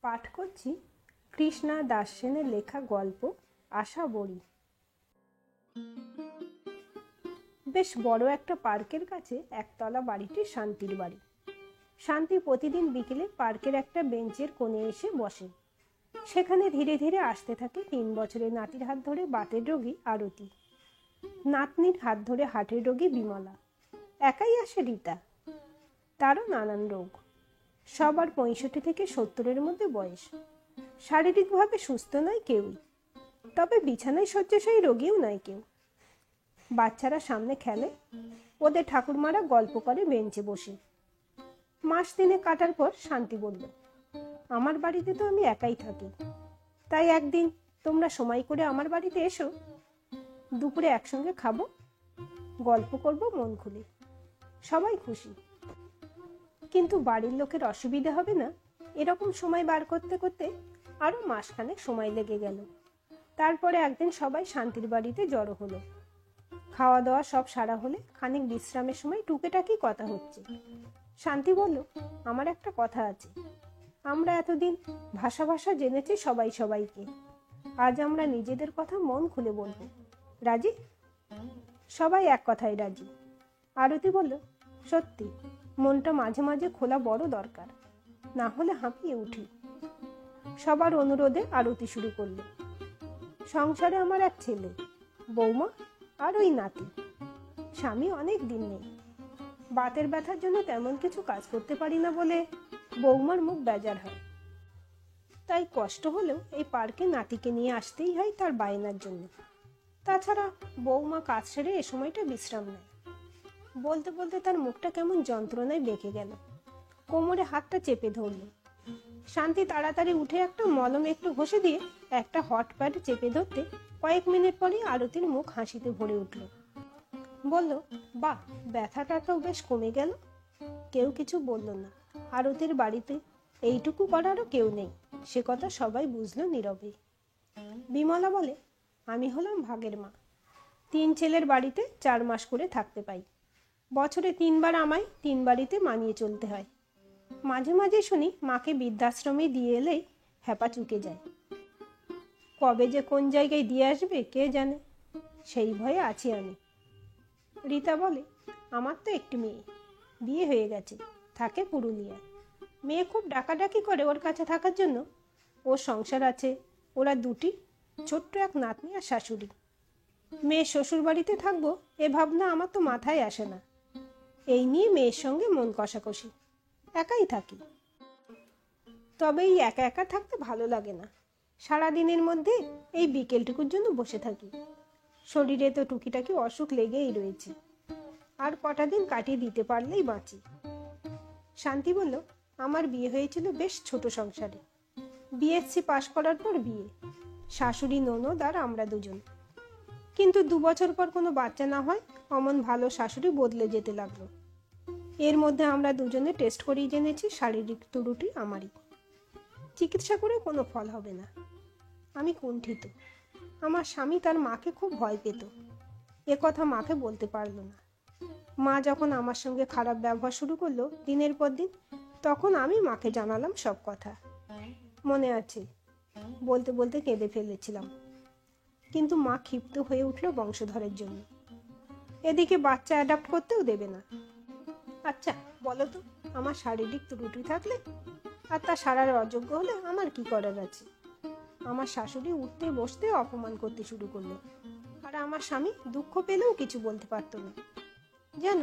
পাঠ করছি কৃষ্ণা দাস সেনের লেখা গল্প আশা বড়ি। বেশ বড় একটা পার্কের কাছে একতলা বাড়িটি শান্তির বাড়ি। শান্তি প্রতিদিন বিকেলে পার্কের একটা বেঞ্চের কোণে এসে বসে। সেখানে ধীরে ধীরে আসতে থাকে 3 বছরের নাতির হাত ধরে বাতের রোগী আরতি, নাতনির হাত ধরে হার্টের রোগী বিমলা। একাই আসে রীতা, তারও নানান রোগ। সবার 65 থেকে 70-এর মধ্যে বয়স। শারীরিকভাবে সুস্থ নয় কেউই, তবে বিছানায় শয্যাশায়ী রোগীও নয় কেউ। বাচ্চারা সামনে খেলে, ওদের ঠাকুরমারা গল্প করে বেঞ্চে বসে। মাস 3 কাটার পর শান্তি বলল, আমার বাড়িতে তো আমি একাই থাকি, তাই একদিন তোমরা সময় করে আমার বাড়িতে এসো, দুপুরে একসঙ্গে খাবো, গল্প করব মন খুলে। সবাই খুশি, কিন্তু বাড়ির লোকের অসুবিধা হবে না? এরকম সময় বার করতে করতে আরো মাসখানেক সময় লেগে গেল। তারপরে একদিন সবাই শান্তির বাড়িতে জড়ো হলো। খাওয়া দাওয়া সব সারা হলে খানিক বিশ্রামের সময় টুকেটাকি কথা হচ্ছে। শান্তি বলল, আমার একটা কথা আছে। আমরা এতদিন ভাষা ভাষা জেনেছি সবাই সবাইকে, আজ আমরা নিজেদের কথা মন খুলে বলবো, রাজি? সবাই এক কথায় রাজি। আরতি বলল, সত্যি মনটা মাঝে মাঝে খোলা বড় দরকার, না হলে হাঁপিয়ে উঠি। সবার অনুরোধে আরতি শুরু করল। সংসারে আমার এক ছেলে, বৌমা আর ওই নাতি। স্বামী অনেক দিন নেই, বাতের ব্যথার জন্য তেমন কিছু কাজ করতে পারি না বলে বৌমার মুখ বেজার হয়। তাই কষ্ট হলেও এই পার্কে নাতিকে নিয়ে আসতেই হয় তার বায়নার জন্য। তাছাড়া বৌমা কাজ সেরে এ সময়টা বিশ্রাম নেয়। বলতে বলতে তার মুখটা কেমন যন্ত্রণায় বেঁকে গেল। কোমরে হাতটা চেপে ধরল। শান্তি তাড়াতাড়ি উঠে একটা মলম একটু ঘষে দিয়ে একটা হট প্যাড চেপে ধরতে কয়েক মিনিট পরেই আরতির মুখ হাসিতে ভরে উঠল। বলল, বাহ, ব্যথাটা তো বেশ কমে গেল। কেউ কিছু বলল না। আরতির বাড়িতে এইটুকু করারও কেউ নেই, সে কথা সবাই বুঝলো নীরবে। বিমলা বলে, আমি হলাম ভাগের মা। 3 ছেলের বাড়িতে 4 মাস করে থাকতে পাই। বছরে 3 বার আমায় 3 বাড়িতে মানিয়ে চলতে হয়। মাঝে মাঝে শুনি মাকে বৃদ্ধাশ্রমে দিয়ে এলেই হ্যাপা চুকে যায়। কবে যে কোন জায়গায় দিয়ে আসবে কে জানে, সেই ভয়ে আছি আমি। রীতা বলে, আমার তো একটি মেয়ে, বিয়ে হয়ে গেছে, থাকে পুরুলিয়ায়। মেয়ে খুব ডাকাডাকি করে ওর কাছে থাকার জন্য। ওর সংসার আছে, ওরা 2টি, ছোট্ট এক নাতনি আর শাশুড়ি। মেয়ে শ্বশুর বাড়িতে থাকবো এ ভাবনা আমার তো মাথায় আসে না। এই নিয়ে মেয়ের সঙ্গে মন কষাকষি, একাই থাকি। তবে এই একা একা থাকতে ভালো লাগে না। সারাদিনের মধ্যে এই বিকেলটুকুর জন্য বসে থাকি। শরীরে তো টুকিটাকি অসুখ লেগেই রয়েছে, আর কটা দিন কাটিয়ে দিতে পারলেই বাঁচি। শান্তি বলল, আমার বিয়ে হয়েছিল বেশ ছোট সংসারে। বিএসসি পাশ করার পর বিয়ে, শাশুড়ি, ননদ আর আমরা 2জন। কিন্তু 2 বছর পর কোনো বাচ্চা না হয় অমন ভালো শাশুড়ি বদলে যেতে লাগলো। এর মধ্যে আমরা 2জনে টেস্ট করেই জেনেছি শারীরিক ত্রুটি আমারই। চিকিৎসা করে কোনো ফল হবে না। আমি কুণ্ঠিত। আমার স্বামী তার মাকে খুব ভয় পেত, এ কথা মাকে বলতে পারল না। মা যখন আমার সঙ্গে খারাপ ব্যবহার শুরু করলো দিনের পর দিন, তখন আমি মাকে জানালাম সব কথা। মনে আছে, বলতে বলতে কেঁদে ফেলেছিলাম। কিন্তু মা ক্ষিপ্ত হয়ে উঠল বংশধরের জন্য। এদিকে বাচ্চা অ্যাডাপ্ট করতেও দেবে না। আচ্ছা বলো তো, আমার শারীরিক ত্রুটি থাকলে আর তা সারার অযোগ্য হলে আমার কি করার আছে? আমার শাশুড়ি উঠতে বসতে অপমান করতে শুরু করলো, আর আমার স্বামী দুঃখ পেলেও কিছু বলতে পারতো না। যেন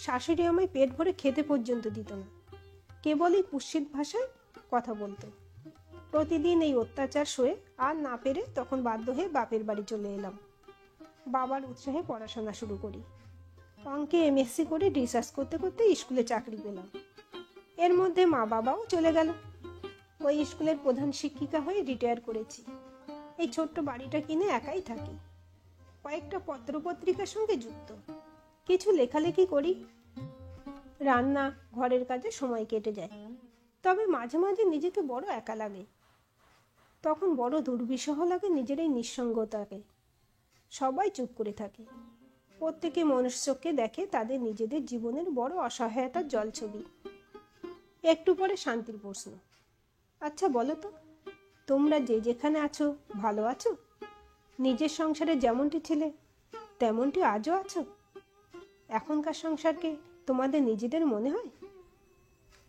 শাশুড়ি আমায় পেট ভরে খেতে পর্যন্ত দিত না, কেবলই কুৎসিত ভাষায় কথা বলতো। প্রতিদিন এই অত্যাচার সয়ে আর না পেরে তখন বাধ্য হয়ে বাপের বাড়ি চলে এলাম। বাবার উৎসাহে পড়াশোনা শুরু করি। অঙ্কে এমএসসি করে রিসার্চ করতে করতে স্কুলে চাকরি পেলাম। এর মধ্যে মা বাবাও চলে গেল। ওই স্কুলের প্রধান শিক্ষিকা হয়ে রিটায়ার করেছি। এই ছোট্ট বাড়িটা কিনে একাই থাকি। কয়েকটা পত্রপত্রিকার সঙ্গে যুক্ত, কিছু লেখালেখি করি। রান্না, ঘরের কাজে সময় কেটে যায়। তবে মাঝে মাঝে নিজেকে বড় একা লাগে। তখন বড় দুর্বিষহ লাগে নিজের এই নিঃসঙ্গতাকে। সবাই চুপ করে থাকে। প্রত্যেকে মনুষ্যকে দেখে তাদের নিজেদের জীবনের বড় অসহায়তার জলছবি। একটু পরে শান্তির প্রশ্ন, আচ্ছা বলো তো, তোমরা যে যেখানে আছো ভালো আছো? নিজের সংসারে যেমনটি ছিলে তেমনটি আজও আছো? এখনকার সংসারকে তোমাদের নিজেদের মনে হয়?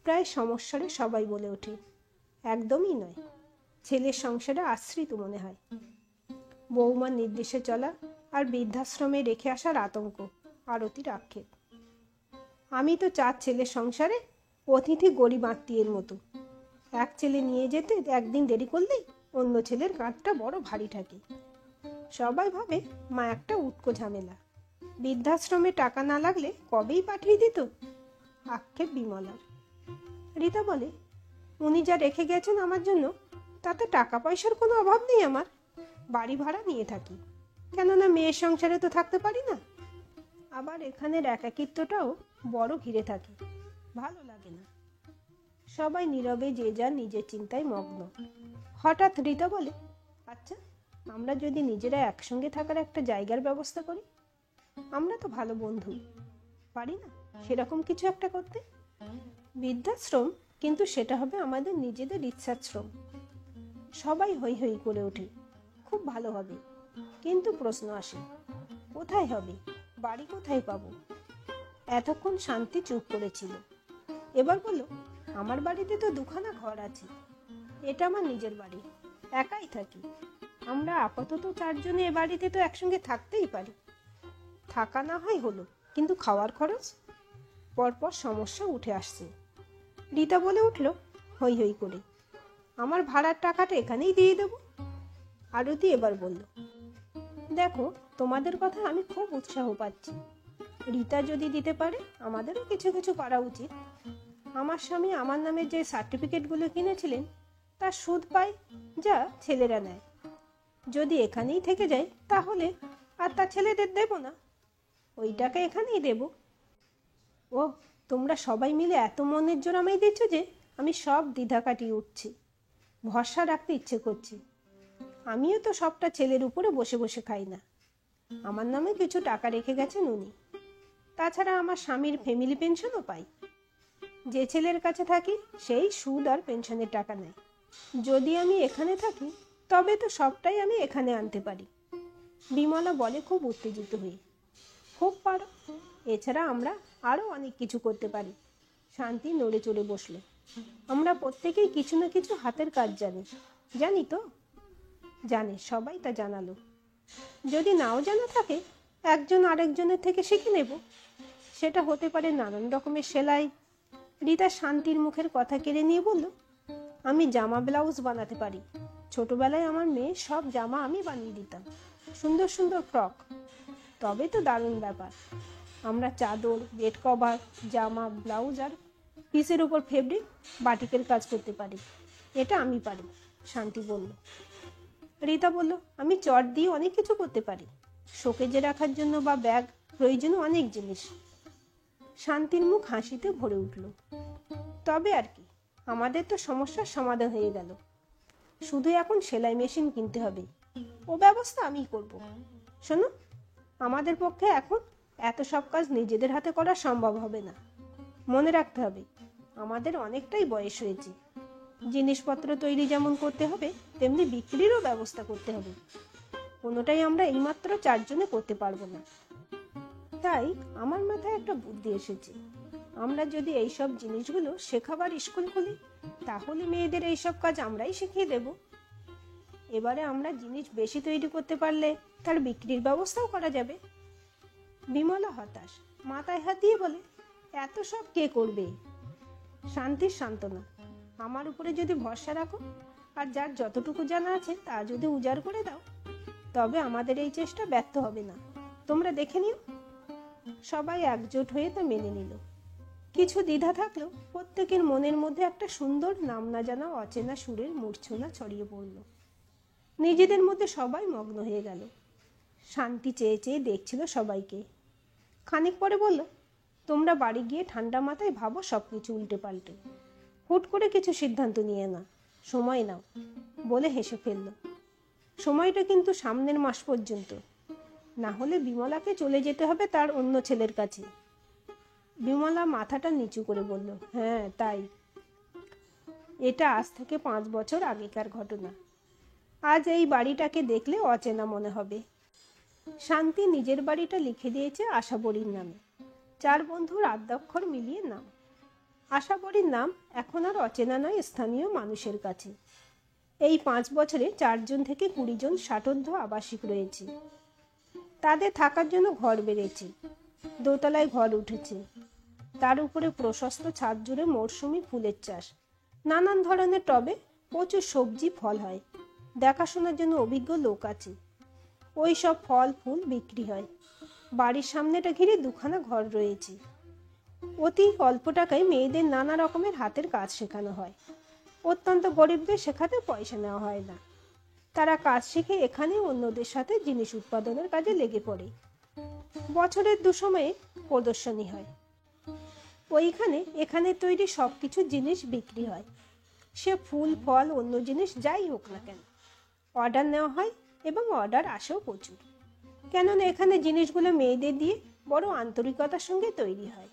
প্রায় সমস্যারে সবাই বলে ওঠে, একদমই নয়, ছেলের সংসারে আশ্রিত মনে হয়। বৌমার নির্দেশে চলা আর বৃদ্ধাশ্রমে রেখে আসার আতঙ্ক, আরতির আক্ষেপ। আমি তো 4 ছেলের সংসারে অতিথি গরিব আত্মীয়ের মতো। এক ছেলে নিয়ে যেতে একদিন দেরি করলেই অন্য ছেলের কাঁধটা বড় ভারী থাকে। সবাই ভাবে মা একটা উটকো ঝামেলা, বৃদ্ধাশ্রমে টাকা না লাগলে কবেই পাঠিয়ে দিত। আক্ষেপ বিমলা। রীতা বলে, উনি যা রেখে গেছেন আমার জন্য তাতে টাকা পয়সার কোনো অভাব নেই আমার। বাড়ি ভাড়া নিয়ে থাকি, কেননা মেয়ের সংসারে তো থাকতে পারি না। আবার এখানের একাকিত্বটাও বড় ঘিরে থাকে, ভালো লাগে না। সবাই নীরবে যে যার নিজের চিন্তায় মগ্ন। হঠাৎ রীতা বলে, আচ্ছা আমরা যদি নিজেরা একসঙ্গে থাকার একটা জায়গার ব্যবস্থা করি? আমরা তো ভালো বন্ধু, পারি না সেরকম কিছু একটা করতে? বৃদ্ধাশ্রম, কিন্তু সেটা হবে আমাদের নিজেদের ইচ্ছাশ্রম। সবাই হৈ হৈ করে ওঠে, খুব ভালো হবে। কিন্তু প্রশ্ন আসে, কোথায় হবে? বাড়ি কোথায় পাবো? এতক্ষণ শান্তি চুপ করেছিল, এবার বলল, আমার বাড়িতে তো 2খানা ঘর আছে, এটা আমার নিজের বাড়ি, একাই থাকি। আমরা আপাতত 4 জনে এ বাড়িতে তো একসঙ্গে থাকতেই পারি। থাকা না হয় হলো, কিন্তু খাওয়ার খরচ? পরপর সমস্যা উঠে আসছে। রীতা বলে উঠল হৈ হৈ করে, আমার ভাড়ার টাকাটা এখানেই দিয়ে দেব। আরতি এবার বলল, দেখো তোমাদের কথা আমি খুব উৎসাহ পাচ্ছি। রীতা যদি দিতে পারে আমাদেরও কিছু কিছু পারা উচিত। আমার স্বামী আমার নামে যে সার্টিফিকেটগুলো কিনেছিলেন তার সুদ পায়, যা ছেলেরা নেয়। যদি এখানেই থেকে যায় তাহলে আর তার ছেলেদের দেব না, ওই টাকা এখানেই দেব। ও, তোমরা সবাই মিলে এত মনের জোর আমায় দিচ্ছ যে আমি সব দ্বিধা কাটিয়ে উঠছি, ভরসা রাখতে ইচ্ছে করছে। আমিও তো সবটা ছেলের উপরে বসে বসে খাই না। আমার নামে কিছু টাকা রেখে গেছেন উনি। তাছাড়া আমার স্বামীর ফ্যামিলি পেনশনও পাই। যে ছেলের কাছে থাকি সেই সুদ আর পেনশনের টাকা নেয়। যদি আমি এখানে থাকি তবে তো সবটাই আমি এখানে আনতে পারি। বিমলা বলে খুব উত্তেজিত হয়ে, খুব পারো, এছাড়া আমরা আরও অনেক কিছু করতে পারি। শান্তি নড়ে চড়ে বসলো। আমরা প্রত্যেকেই কিছু না কিছু হাতের কাজ জানি। জানি তো? জানে, সবাই তা জানালো। যদি নাও জানা থাকে একজন আরেকজনের থেকে শিখে নেব। সেটা হতে পারে নানান রকমের সেলাই। রীতা শান্তির মুখের কথা কেড়ে নিয়ে বলল, আমি জামা ব্লাউজ বানাতে পারি। ছোটবেলায় আমার মেয়ে সব জামা আমি বানিয়ে দিতাম, সুন্দর সুন্দর ফ্রক। তবে তো দারুণ ব্যাপার, আমরা চাদর, বেড কভার, জামা, ব্লাউজ আর পিসের উপর ফেব্রিক, বাটিকের কাজ করতে পারি। এটা আমি পারি, শান্তি বলল। রীতা বলল, আমি চট দিয়ে অনেক কিছু করতে পারি, শোকেজে রাখার জন্য বা ব্যাগ, প্রয়োজনীয় অনেক জিনিস। শান্তির মুখ হাসিতে ভরে উঠল। তবে আর কি, আমাদের তো সমস্যার সমাধান হয়ে গেল। শুধু এখন সেলাই মেশিন কিনতে হবে, ও ব্যবস্থা আমিই করব। শোনো, আমাদের পক্ষে এখন এত সব কাজ নিজেদের হাতে করা সম্ভব হবে না। মনে রাখতে হবে আমাদের অনেকটাই বয়স হয়েছে। জিনিসপত্র তৈরি যেমন করতে হবে তেমনি বিক্রিরও ব্যবস্থা করতে হবে। কোনোটাই আমরা এইমাত্র 4 জনে করতে পারবো না। তাই আমার মাথায় একটা বুদ্ধি এসেছে, আমরা যদি এইসব জিনিসগুলো শেখাবার স্কুল খুলি তাহলে মেয়েদের এইসব কাজ আমরাই শিখিয়ে দেব। এবারে আমরা জিনিস বেশি তৈরি করতে পারলে তার বিক্রির ব্যবস্থাও করা যাবে। বিমলা হতাশ, মাথায় হাত দিয়ে বলে, এত সব কে করবে? শান্তির সান্ত্বনা, আমার উপরে যদি ভরসা রাখো আর যার যতটুকু জানা আছে তা যদি উজাড় করে দাও তবে আমাদের এই চেষ্টা ব্যর্থ হবে না। তোমরা দেখে নিও। সবাই একজোট হয়ে তা মেনে নিল। কিছু দ্বিধা থাকলেও প্রত্যেকের মনের মধ্যে একটা সুন্দর নাম না জানা অচেনা সুরের মূর্ছনা ছড়িয়ে পড়ল। নিজেদের মধ্যে সবাই মগ্ন হয়ে গেল। শান্তি চেয়ে চেয়ে দেখছিল সবাইকে। খানিক পরে বলল, তোমরা বাড়ি গিয়ে ঠান্ডা মাথায় ভাবো সব কিছু উল্টে পাল্টে। হুট করে কিছু সিদ্ধান্ত নিয়ে না, সময় নাও। বলে হেসে ফেলল। সময়টা কিন্তু সামনের মাস পর্যন্ত, না হলে বিমলাকে চলে যেতে হবে তার অন্য ছেলের কাছে। বিমলা মাথাটা নিচু করে বলল, হ্যাঁ তাই। এটা আজ থেকে 5 বছর আগেকার ঘটনা। আজ এই বাড়িটাকে দেখলে অচেনা মনে হবে। শান্তি নিজের বাড়িটা লিখে দিয়েছে আশাবরীর নামে। 4 বন্ধুর আদ্যাক্ষর মিলিয়ে নাম। আশাবরীর নাম এখন আর অচেনা নয় স্থানীয় মানুষের কাছে। এই 5 বছরে 4 জন থেকে 20 জন ষাটোর্ধ্ব আবাসিক রয়েছে। তাদের থাকার জন্য ঘর বেড়েছে, দোতলায় ঘর উঠেছে, তার উপরে প্রশস্ত ছাদ জুড়ে মরশুমি ফুলের চাষ। নানান ধরনের টবে প্রচুর সবজি ফল হয়, দেখাশোনার জন্য অভিজ্ঞ লোক আছে। ওই সব ফল ফুল বিক্রি হয়। বাড়ির সামনেটা ঘিরে 2খানা ঘর রয়েছে। অতি অল্প টাকায় মেয়েদের নানা রকমের হাতের কাজ শেখানো হয়। অত্যন্ত গরিবদের শেখাতে পয়সা নেওয়া হয় না। তারা কাজ শিখে এখানে অন্যদের সাথে জিনিস উৎপাদনের কাজে লেগে পড়ে। বছরের 2 সময়ে প্রদর্শনী হয়। ওইখানে এখানে তৈরি সবকিছু জিনিস বিক্রি হয়। সে ফুল ফল অন্য জিনিস যাই হোক না কেন, অর্ডার নেওয়া হয় এবং অর্ডার আসেও প্রচুর। কেননা এখানে জিনিসগুলো মেয়েদের দিয়ে বড় আন্তরিকতার সঙ্গে তৈরি হয়।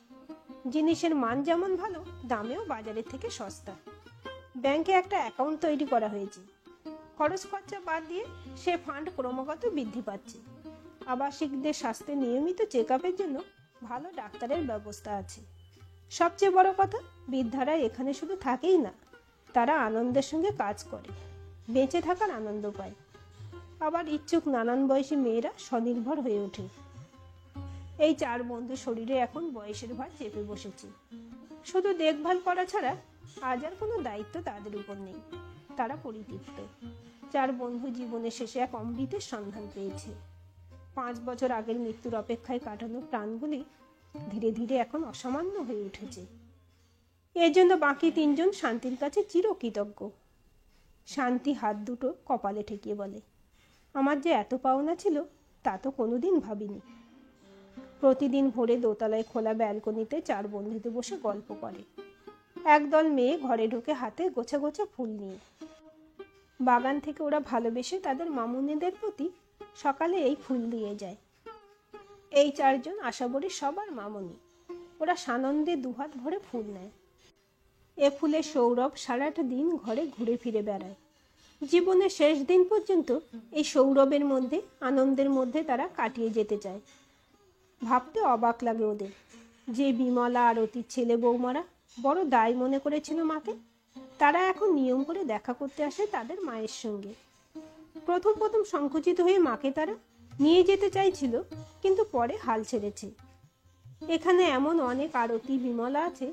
জিনিসের মান যেমন ভালো, দামেও বাজারের থেকে সস্তা। ব্যাংকে একটা অ্যাকাউন্ট তৈরি করা হয়েছে। খরচ খরচা বাদ দিয়ে সে ফান্ড ক্রমাগত বৃদ্ধি পাচ্ছে। আবাসিকদের স্বাস্থ্যের নিয়মিত চেক আপের জন্য ভালো ডাক্তারের ব্যবস্থা আছে। সবচেয়ে বড় কথা, বৃদ্ধারা এখানে শুধু থাকেই না, তারা আনন্দের সঙ্গে কাজ করে, বেঁচে থাকার আনন্দ পায়। আবার ইচ্ছুক নানান বয়সী মেয়েরা স্বনির্ভর হয়ে ওঠে। এই 4 বন্ধুর শরীরে এখন বয়সের ভার চেপে বসেছে। শুধু দেখভাল করা ছাড়া আজ আর কোনো দায়িত্ব তাদের উপর নেই। তারা পরিতৃপ্ত। 4 বন্ধু জীবনের শেষে এক অমৃতের সন্ধান পেয়েছে। 5 বছর আগের মৃত্যুর অপেক্ষায় কাটানো প্রাণগুলি ধীরে ধীরে এখন অসামান্য হয়ে উঠেছে। এর জন্য বাকি 3 জন শান্তির কাছে চিরকৃতজ্ঞ। শান্তি হাত দুটো কপালে ঠেকিয়ে বলে, আমার যে এত পাওনা ছিল তা তো কোনোদিন ভাবিনি। প্রতিদিন ভোরে দোতলায় খোলা ব্যালকনিতে 4 বন্ধুতে বসে গল্প করে। একদল মেয়ে ঘরে ঢুকে হাতে গোছা গোছা ফুল নিয়ে। বাগান থেকে ওরা ভালোবেসে তাদের মামুনিদের প্রতি সকালে এই ফুল দিয়ে যায়। এই 4 জন আশাবরী সবার মামুনি। ওরা সানন্দে দুহাত ভরে ফুল নেয়। এ ফুলের সৌরভ সারাটা দিন ঘরে ঘুরে ফিরে বেড়ায়। জীবনের শেষ দিন পর্যন্ত এই সৌরভের মধ্যে, আনন্দের মধ্যে তারা কাটিয়ে যেতে চায়। ভাবতে অবাক লাগে ওদের, যে বিমলা আর অতীত ছেলে বৌমারা বড় দায় মনে করেছিল মাকে, তারা এখন নিয়ম করে দেখা করতে আসে তাদের মায়ের সঙ্গে। প্রথম প্রথম সংকুচিত হয়ে মাকে তারা নিয়ে যেতে চাইছিল, কিন্তু পরে হাল ছেড়েছে। এখানে এমন অনেক আরতি বিমলা আছে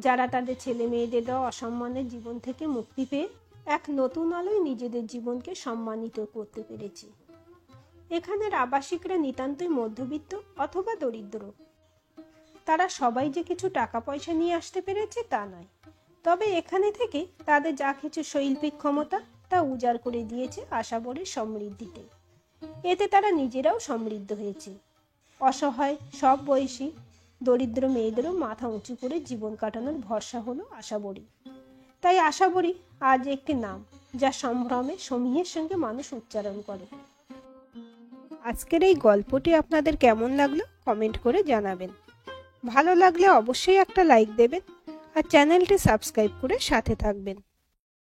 যারা তাদের ছেলে মেয়েদের দেওয়া অসম্মানের জীবন থেকে মুক্তি পেয়ে এক নতুন আলোয় নিজেদের জীবনকে সম্মানিত করতে পেরেছে। এখানের আবাসিকরা নিতান্তই মধ্যবিত্ত অথবা দরিদ্র। তারা সবাই যে কিছু টাকা পয়সা নিয়ে আসতে পেরেছে তা নয়, তবে এখানে থেকে তাদের যা কিছু শৈল্পিক ক্ষমতা তা উজাড় করে দিয়েছে আশাবরীর সমৃদ্ধিতে। এতে তারা নিজেরাও সমৃদ্ধ হয়েছে। অসহায় সব বয়সী দরিদ্র মেয়েদেরও মাথা উঁচু করে জীবন কাটানোর ভরসা হলো আশাবরী। তাই আশাবরী আজ একটি নাম, যা সম্ভ্রমে সমীহের সঙ্গে মানুষ উচ্চারণ করে। আজকের এই গল্পটি আপনাদের কেমন লাগলো কমেন্ট করে জানাবেন। ভালো লাগলে অবশ্যই একটা লাইক দেবেন আর চ্যানেলটি সাবস্ক্রাইব করে সাথে থাকবেন।